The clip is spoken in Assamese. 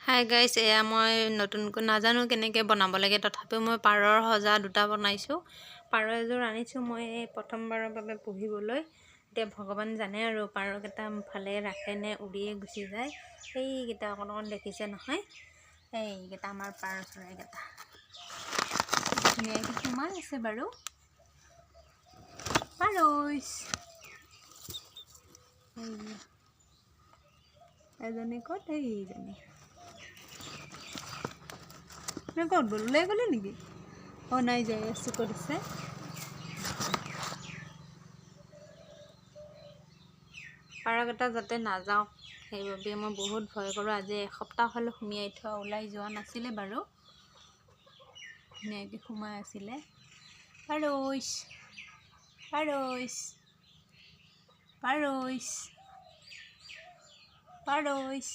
হাই গাইছ, এয়া মই নতুনকৈ নাজানো কেনেকৈ বনাব লাগে, তথাপিও মই পাৰৰ সজা দুটা বনাইছোঁ। পাৰ এযোৰ আনিছোঁ মই প্ৰথমবাৰৰ বাবে পুহিবলৈ। এতিয়া ভগৱান জানে আৰু পাৰকেইটা ভালে ৰাখেনে উৰিয়ে গুচি যায়। সেইকেইটা অকণ অকণ দেখিছে নহয়, এইকেইটা আমাৰ পাৰ চৰাইকেইটা ধুনীয়াকৈ সোমাই আছে বাৰু। পাৰৈছ এজনী ক'ত, এইজনী ক'ত গ'ল, ওলাই গ'লে নেকি? অঁ নাই, যাই আছোঁ। ক'ত আছে? পাৰকেইটা যাতে নাযাওক সেইবাবে মই বহুত ভয় কৰোঁ। আজি এসপ্তাহ হ'লে সুমিয়াই থোৱা, ওলাই যোৱা নাছিলে বাৰু, ধুনীয়াকৈ সোমাই আছিলে। পাৰৈছ পাৰৈছ পাৰৈছ পাৰৈছ